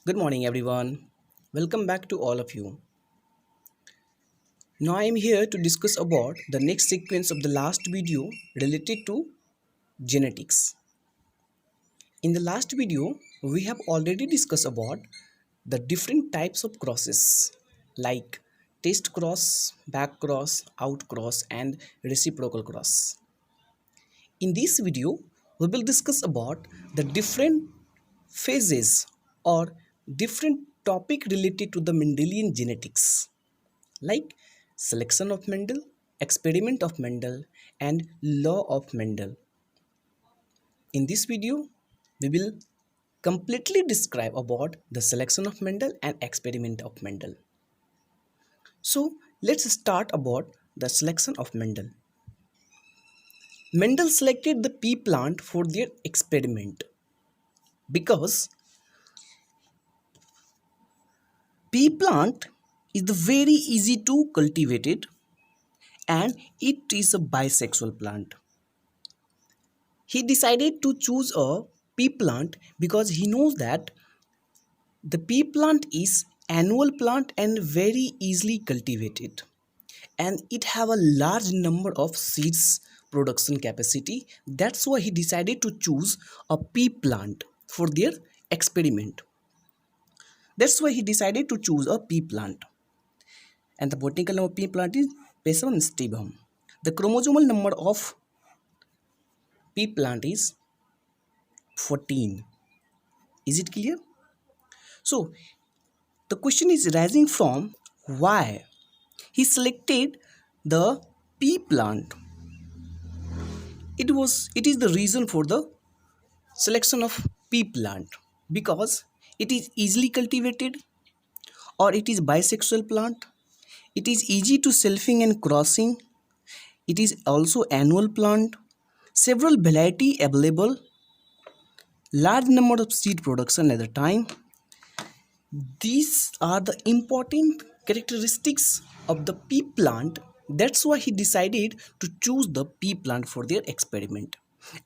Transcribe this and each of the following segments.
Good morning, everyone. Welcome back to all of you. Now I am here to discuss about the next sequence of the last video related to genetics. In the last video, we have already discussed about the different types of crosses like test cross, back cross, out cross, and reciprocal cross. In this video, we will discuss about the different phases or different topic related to the Mendelian genetics like selection of Mendel, experiment of Mendel, and law of Mendel. In this video, we will completely describe about the selection of Mendel and experiment of Mendel. So let's start about the selection of Mendel. Mendel selected the pea plant for their experiment because pea plant is the very easy to cultivate it and it is a bisexual plant. He decided to choose a pea plant because he knows that the pea plant is annual plant and very easily cultivated and it have a large number of seeds production capacity. That's why he decided to choose a pea plant for their experiment. That's why he decided to choose a pea plant, and the botanical name of pea plant is Pesum stibum. The chromosomal number of pea plant is 14. Is it clear? So the question is rising from why he selected the pea plant. It is the reason for the selection of pea plant because it is easily cultivated or it is bisexual plant. It is easy to selfing and crossing. It is also annual plant. Several variety available. Large number of seed production at the time. These are the important characteristics of the pea plant. That's why he decided to choose the pea plant for their experiment.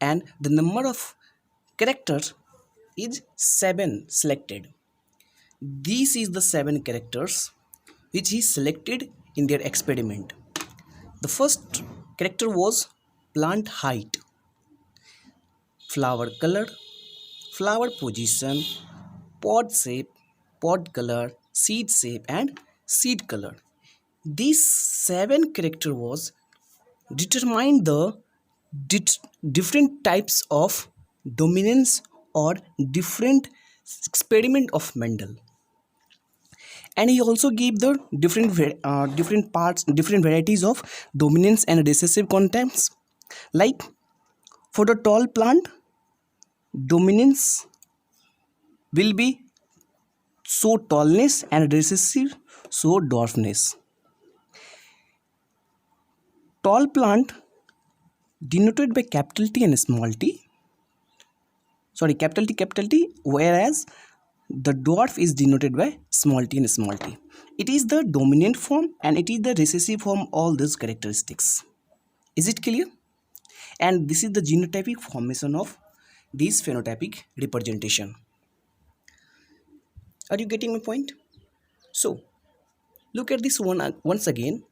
And the number of characters is 7 selected. This is the 7 characters which he selected in their experiment. The first character was plant height, flower color, flower position, pod shape, pod color, seed shape, and seed color. These 7 character was determine the different types of dominance or different experiment of Mendel, and he also gave the different parts, different varieties of dominance and recessive contents. Like for the tall plant, dominance will be so tallness and recessive so dwarfness. Tall plant denoted by capital T and small t, capital T, whereas the dwarf is denoted by small t and small t. It is the dominant form and it is the recessive form, all these characteristics. Is it clear? And this is the genotypic formation of this phenotypic representation. Are you getting my point? So look at this one once again.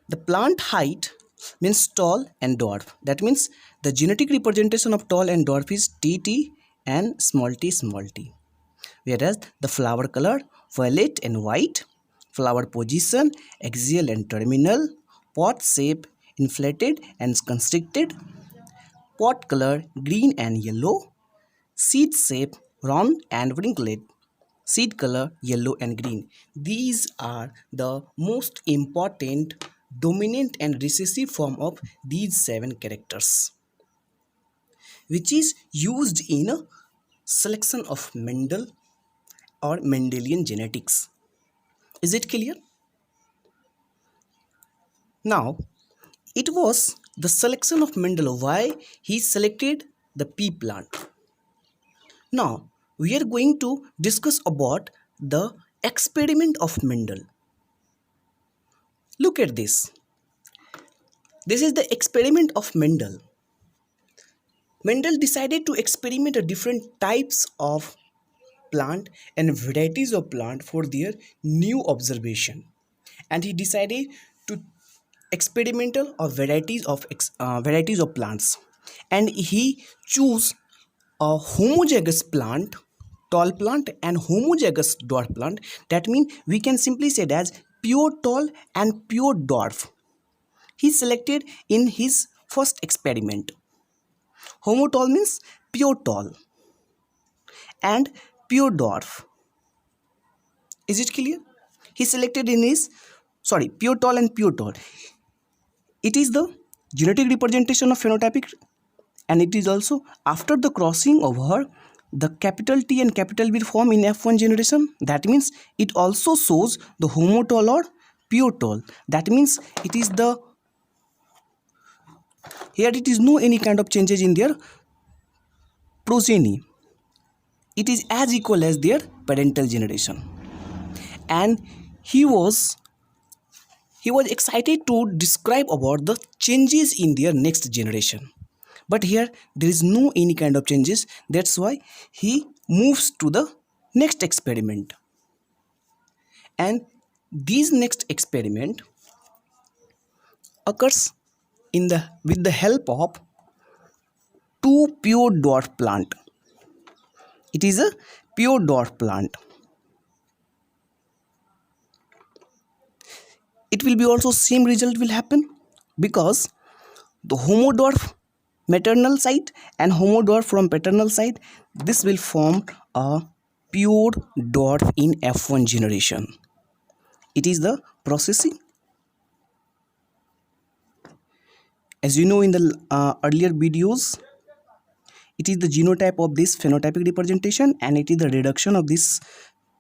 The plant height means tall and dwarf. That means the genetic representation of tall and dwarf is TT and small t. Whereas the flower color, violet and white, flower position, axial and terminal, pod shape, inflated and constricted, pod color, green and yellow, seed shape, round and wrinkled, seed color, yellow and green. These are the most important dominant and recessive form of these 7 characters, which is used in a selection of Mendel or Mendelian genetics. Is it clear? Now, it was the selection of Mendel why he selected the pea plant. Now, we are going to discuss about the experiment of Mendel. Look at this. This is the experiment of Mendel. Mendel decided to experiment different types of plant and varieties of plant for their new observation, and he decided to experimental of varieties of plants, and he chose a homozygous plant, tall plant, and homozygous dwarf plant. That means we can simply say it as pure tall and pure dwarf. He selected in his first experiment. Homo tall means pure tall and pure dwarf. Is it clear? He selected in his, sorry, pure tall and pure tall. It is the genetic representation of phenotypic, and it is also after the crossing over the capital T and capital B form in F1 generation. That means it also shows the homo tall or pure tall. That means it is the, here it is no any kind of changes in their progeny. It is as equal as their parental generation, and he was excited to describe about the changes in their next generation. But here there is no any kind of changes. That's why he moves to the next experiment, and this next experiment occurs in the with the help of two pure dwarf plant. It is a pure dwarf plant. It will be also same result will happen, because the homo dwarf maternal side and homo dwarf from paternal side, this will form a pure dwarf in F1 generation. It is the processing. As you know in the earlier videos, it is the genotype of this phenotypic representation, and it is the reduction of this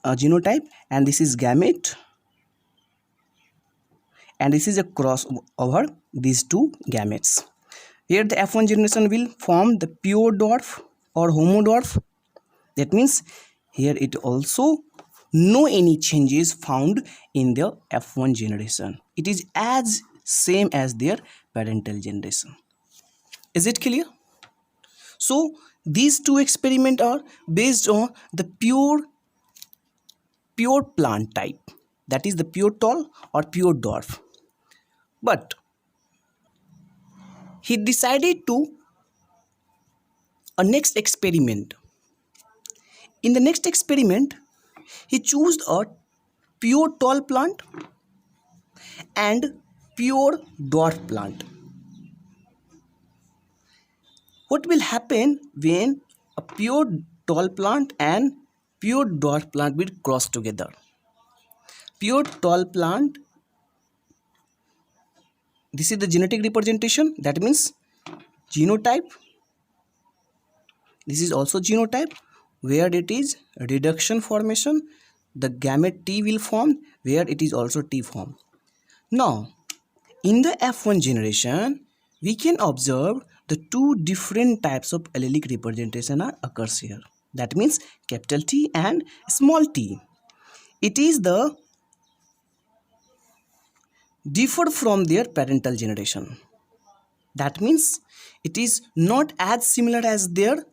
genotype, and this is gamete, and this is a cross over these two gametes. Here the F1 generation will form the pure dwarf or homo dwarf. That means here it also no any changes found in the F1 generation. It is as same as their parental generation. Is it clear? So these two experiments are based on the pure plant type, that is the pure tall or pure dwarf. But he decided to a next experiment. In the next experiment, he chose a pure tall plant and pure dwarf plant. What will happen when a pure tall plant and pure dwarf plant will cross together? Pure tall plant, this is the genetic representation, that means genotype. This is also genotype, where it is reduction formation. The gamete T will form, where it is also T form. Now, in the F1 generation, we can observe the two different types of allelic representation are occurs here. That means capital T and small t. It is the differ from their parental generation. That means it is not as similar as their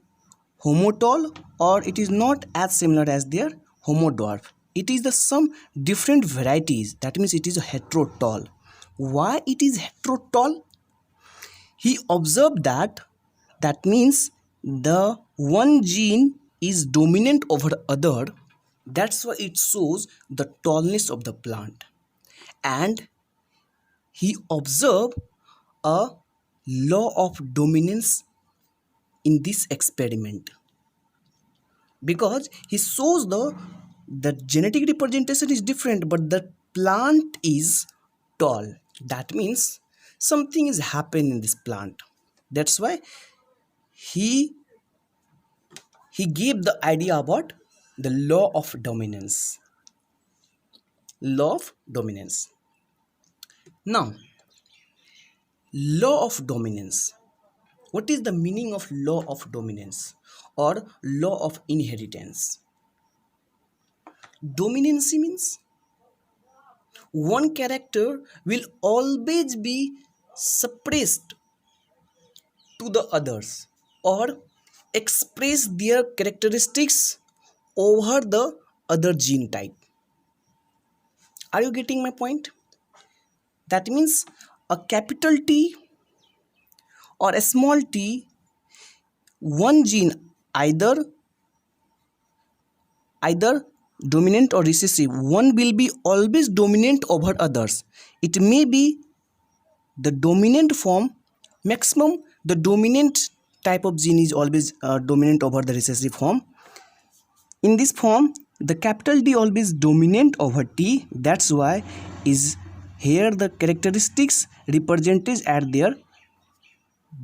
homo tall, or it is not as similar as their homo dwarf. It is the some different varieties. That means it is a hetero tall. Why it is hetero tall? He observed that means the one gene is dominant over the other. That's why it shows the tallness of the plant. And he observed a law of dominance in this experiment, because he shows the genetic representation is different, but the plant is tall. That means something is happening in this plant. That's why he gave the idea about the law of dominance. Law of dominance. Now, law of dominance. What is the meaning of law of dominance or law of inheritance? Dominancy means one character will always be suppressed to the others, or express their characteristics over the other gene type. Are you getting my point? That means a capital T or a small t, one gene, either dominant or recessive, one will be always dominant over others. It may be the dominant form, maximum the dominant type of gene is always dominant over the recessive form. In this form, the capital D always dominant over T. That's why is here the characteristics represented at their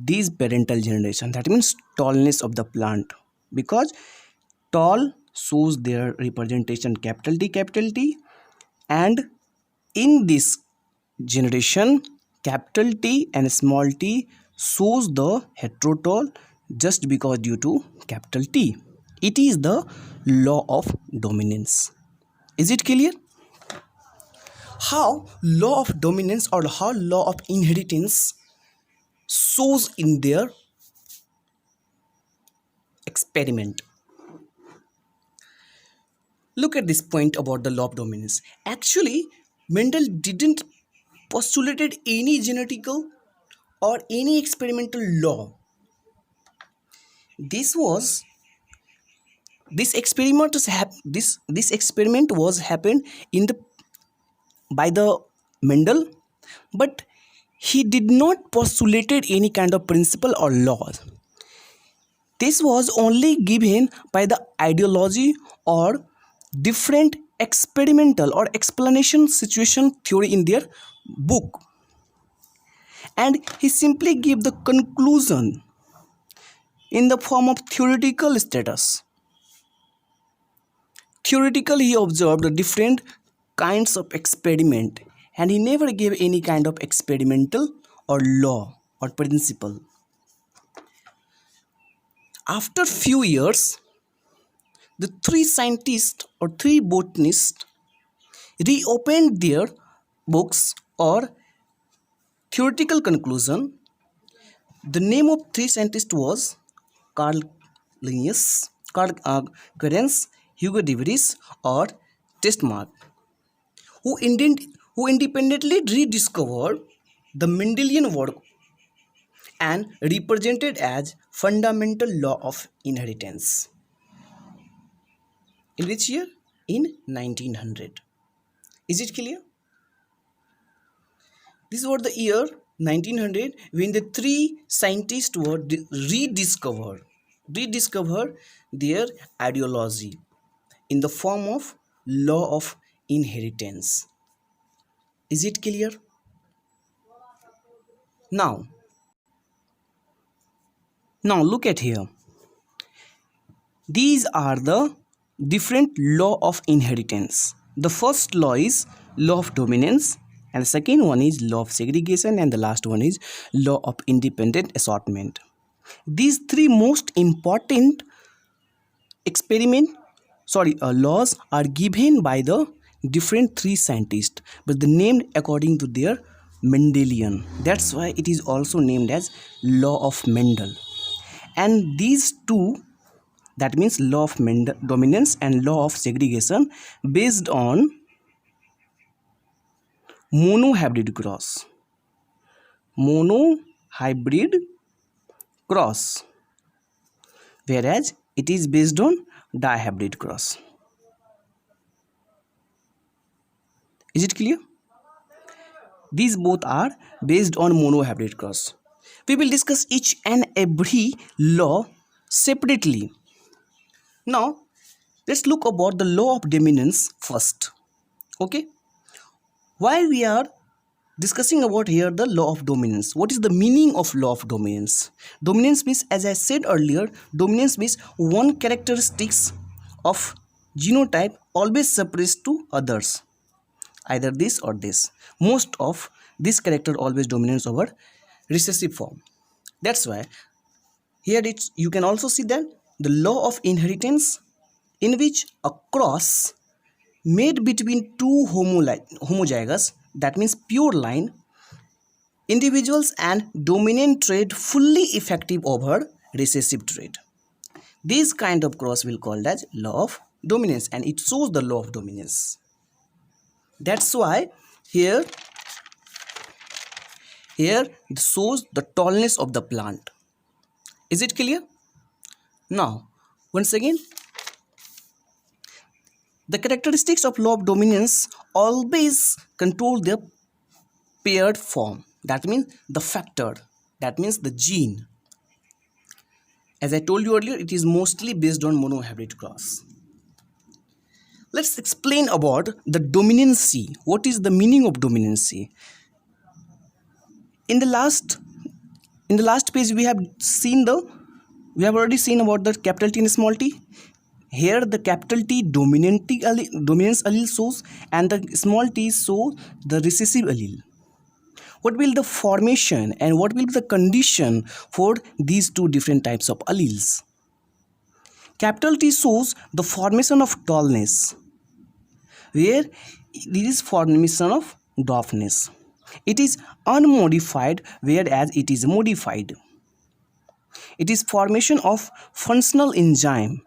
these parental generation. That means tallness of the plant, because tall shows their representation capital T, and in this generation capital T and small t shows the heterotall just because due to capital T. It is the law of dominance. Is it clear? How law of dominance or how law of inheritance shows in their experiment. Look at this point about the law of dominance. Actually, Mendel didn't postulated any genetical or any experimental law. This experiment was happened in the by the Mendel, but he did not postulated any kind of principle or laws. This was only given by the ideology or different experimental or explanation situation theory in their book, and he simply gave the conclusion in the form of theoretical status. Theoretically, he observed the different kinds of experiment, and he never gave any kind of experimental or law or principle. After few years, the three scientists or three botanists reopened their books or theoretical conclusion. The name of three scientists was Carl Linnaeus, Querens, Hugo de Vries, or Testmark, who independently rediscovered the Mendelian work and represented as fundamental law of inheritance. In which year? In 1900. Is it clear? This was the year 1900 when the three scientists were rediscover their ideology in the form of law of inheritance. Is it clear? Now look at here. These are the different law of inheritance. The first law is law of dominance, and the second one is law of segregation, and the last one is law of independent assortment. These three most important laws are given by the different three scientists, but the named according to their Mendelian. That's why it is also named as law of Mendel. And these two, that means law of dominance and law of segregation, based on monohybrid cross, whereas it is based on dihybrid cross. Is it clear? These both are based on monohybrid cross. We will discuss each and every law separately. Now let's look about the law of dominance first. Okay, why we are discussing about here the law of dominance? What is the meaning of law of dominance? Dominance means, as I said earlier, dominance means one characteristics of genotype always suppressed to others, either this or this. Most of this character always dominates over recessive form. That's why here you can also see that the law of inheritance, in which a cross made between two homozygous, that means pure line individuals and dominant trait fully effective over recessive trait. This kind of cross will called as law of dominance, and it shows the law of dominance. That's why here it shows the tallness of the plant. Is it clear? Now, once again, the characteristics of law of dominance always control their paired form. That means the factor. That means the gene. As I told you earlier, it is mostly based on monohybrid cross. Let's explain about the dominancy. What is the meaning of dominancy? In the last page we have already seen about the capital T and small t. Here the capital T dominance allele shows and the small t show the recessive allele. What will the formation and what will be the condition for these two different types of alleles? Capital T shows the formation of tallness, where this is formation of dwarfness. It is unmodified, whereas it is modified. It is formation of functional enzyme.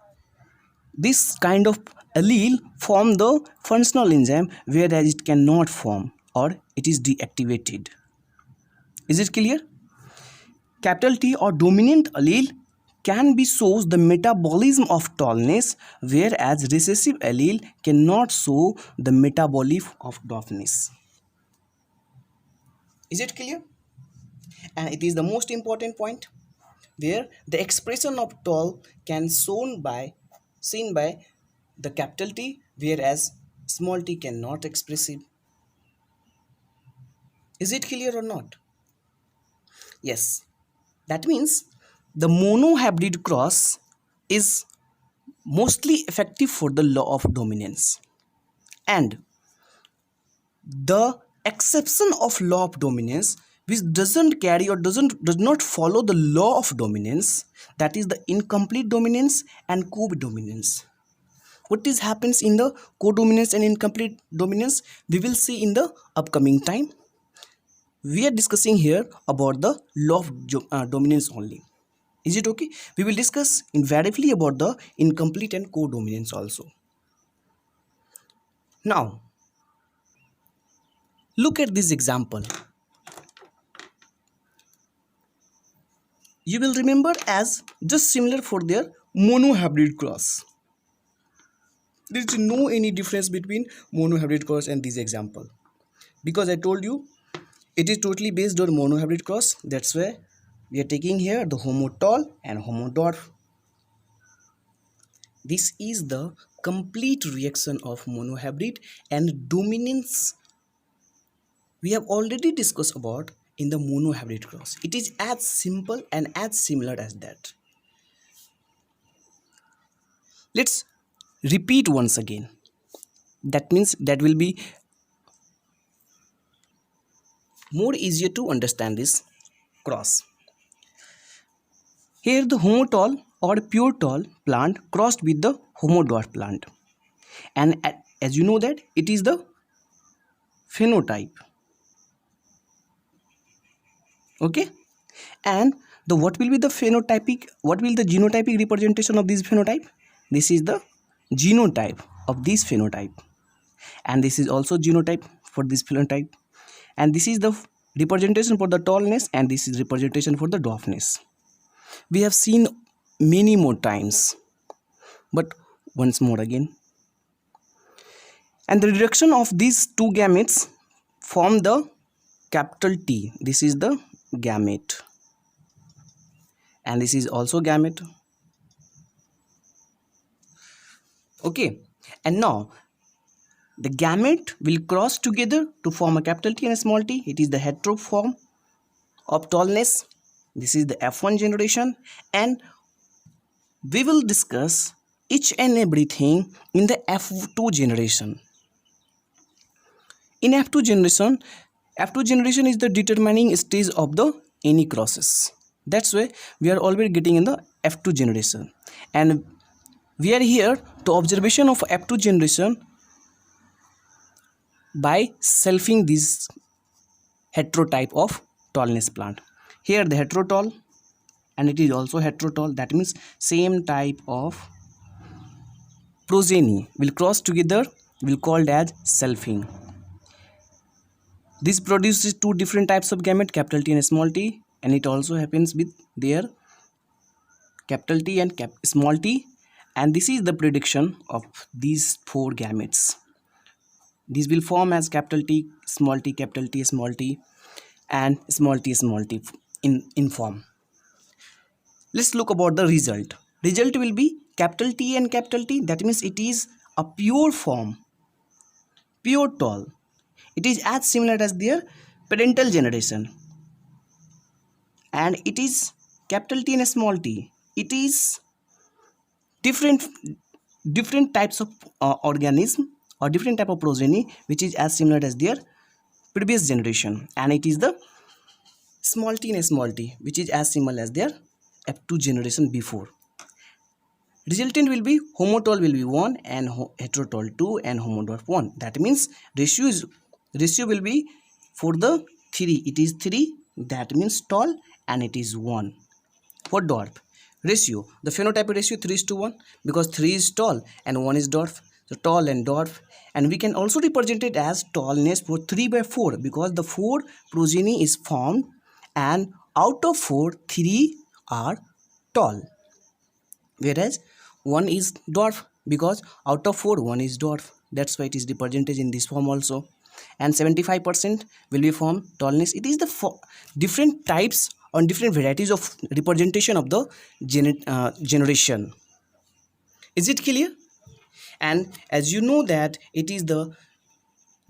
This kind of allele form the functional enzyme, whereas it cannot form or it is deactivated. Is it clear? Capital T or dominant allele can be shows the metabolism of tallness, whereas recessive allele cannot show the metabolism of dwarfness. Is it clear? And it is the most important point, where the expression of tall can seen by the capital T, whereas small t cannot express it. Is it clear or not? Yes. That means the monohybrid cross is mostly effective for the law of dominance, and the exception of law of dominance which doesn't carry or does not follow the law of dominance, that is the incomplete dominance and co-dominance. What is happens in the co-dominance and incomplete dominance, we will see in the upcoming time. We are discussing here about the law of dominance only. Is it okay? We will discuss invariably about the incomplete and co-dominance also. Now, look at this example. You will remember as just similar for their monohybrid cross. There is no any difference between monohybrid cross and this example, because I told you it is totally based on monohybrid cross. That's why we are taking here the homotall and homodwarf. This is the complete reaction of monohybrid and dominance. We have already discussed about in the monohybrid cross. It is as simple and as similar as that. Let's repeat once again. That means that will be more easier to understand this cross. Here the homotall or pure tall plant crossed with the homodwarf plant, and as you know that it is the phenotype. Okay, and what will be the genotypic representation of this phenotype? This is the genotype of this phenotype, and this is also genotype for this phenotype, and this is the representation for the tallness, and this is representation for the dwarfness. We have seen many more times, but once more again. And the reduction of these two gametes form the capital T. This is the gamete, and this is also gamete. Okay, and now the gamete will cross together to form a capital T and a small t. It is the hetero form of tallness. This is the F1 generation, and we will discuss each and everything in the F2 generation. In F2 generation is the determining stage of the any crosses. That's why we are already getting in the F2 generation, and we are here to observation of F2 generation by selfing this heterotype of tallness plant. Here the heterotall, and it is also heterotall. That means same type of progeny will cross together will called as selfing. This produces two different types of gamete, capital T and small t, and it also happens with their capital T and small t, and this is the prediction of these four gametes. These will form as capital T, capital T, small t, and small t in form. Let's look about the result. Result will be capital T and capital T. That means it is a pure form, pure tall. It is as similar as their parental generation, and it is capital T and small t. It is different types of organism or different type of progeny which is as similar as their previous generation, and it is the small t and small t which is as similar as their F2 generation before. Resultant will be homotall will be 1 and heterotall 2 and homodwarf 1. That means ratio will be for the 3. It is 3. That means tall, and it is 1 for dwarf. Ratio, the phenotypic ratio 3:1 because 3 is tall and 1 is dwarf. So tall and dwarf, and we can also represent it as tallness for 3/4 because the 4 progeny is formed, and out of 4, 3 are tall, whereas 1 is dwarf because out of 4, 1 is dwarf. That's why it is represented in this form also. And 75% will be form tallness. It is the different types or different varieties of representation of the generation. Is it clear? And as you know that it is the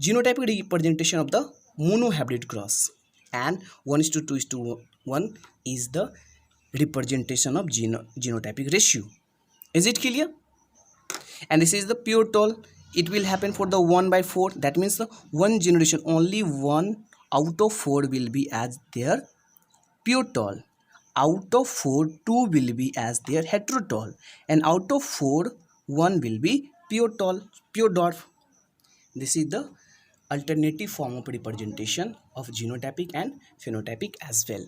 genotypic representation of the monohybrid cross, and 1:2:1 is the representation of genotypic ratio. Is it clear? And this is the pure tall. It will happen for the 1/4. That means the one generation, only 1 out of 4 will be as their pure tall. Out of 4, 2 will be as their heterotall, and out of 4, 1 will be pure tall, pure dwarf. This is the alternative form of representation of genotypic and phenotypic as well.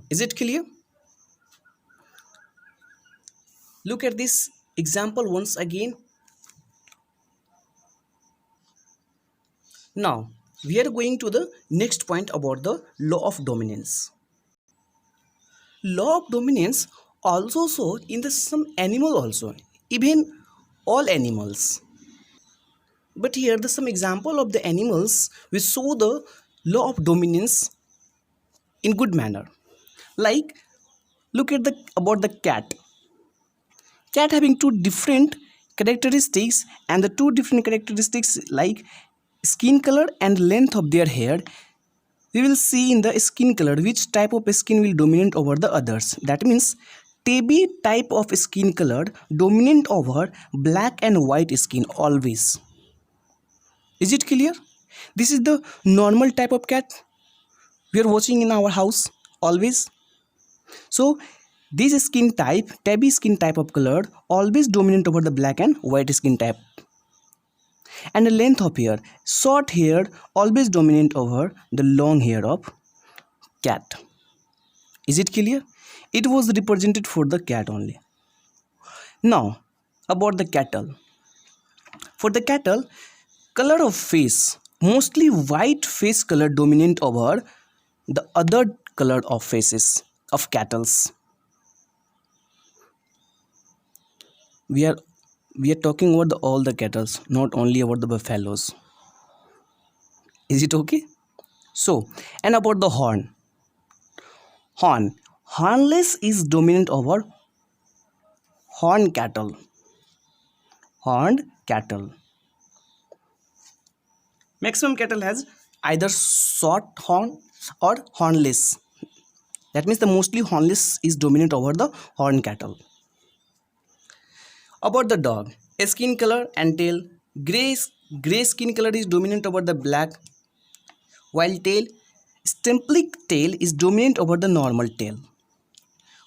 Is it clear? Look at this example once again. Now we are going to the next point about the law of dominance. Law of dominance also show in the some animal also, even all animals. But here the some example of the animals which show the law of dominance in good manner. Like look at the about the cat. Cat having two different characteristics, and the two different characteristics like skin color and length of their hair. We will see in the skin color which type of skin will dominate over the others. That means tabby type of skin color dominant over black and white skin always. Is it clear? This is the normal type of cat we are watching in our house always. So this skin type, tabby skin type of color always dominant over the black and white skin type. And the length of hair, short hair always dominant over the long hair of cat. Is it clear? It was represented for the cat only. Now about the cattle. For the cattle, color of face, mostly white face color dominant over the other color of faces of cattles. We are talking about all the cattle, not only about the buffaloes. Is it okay? So, and about the horn. Hornless is dominant over horned cattle. Horned cattle. Maximum cattle has either short horn or hornless. That means the mostly hornless is dominant over the horned cattle. About the dog, skin color and tail, gray skin color is dominant over the black, while stemplic tail is dominant over the normal tail.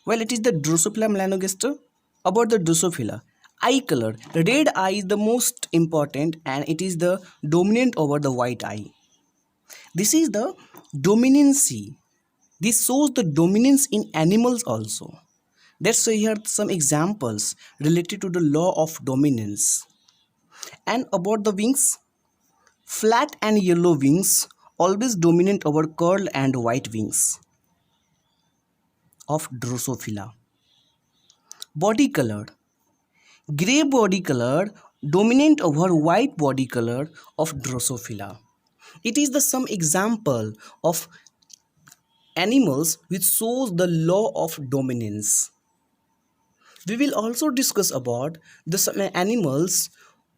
Well, it is the Drosophila melanogaster. About the Drosophila, eye color, the red eye is the most important, and it is the dominant over the white eye. This is the dominancy. This shows the dominance in animals also. Let's say here some examples related to the law of dominance. And about the wings, flat and yellow wings always dominate over curled and white wings of Drosophila. Body color, gray body color dominant over white body color of Drosophila. It is the some example of animals which shows the law of dominance. We will also discuss about the some animals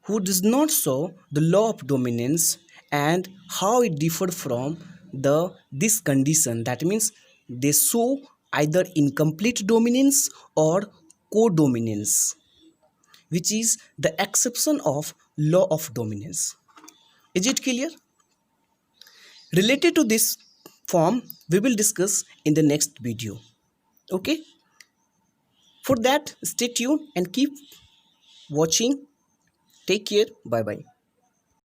who does not show the law of dominance and how it differed from the this condition. That means they show either incomplete dominance or codominance, which is the exception of law of dominance. Is it clear? Related to this form, we will discuss in the next video. Okay? For that, stay tuned and keep watching. Take care. Bye bye.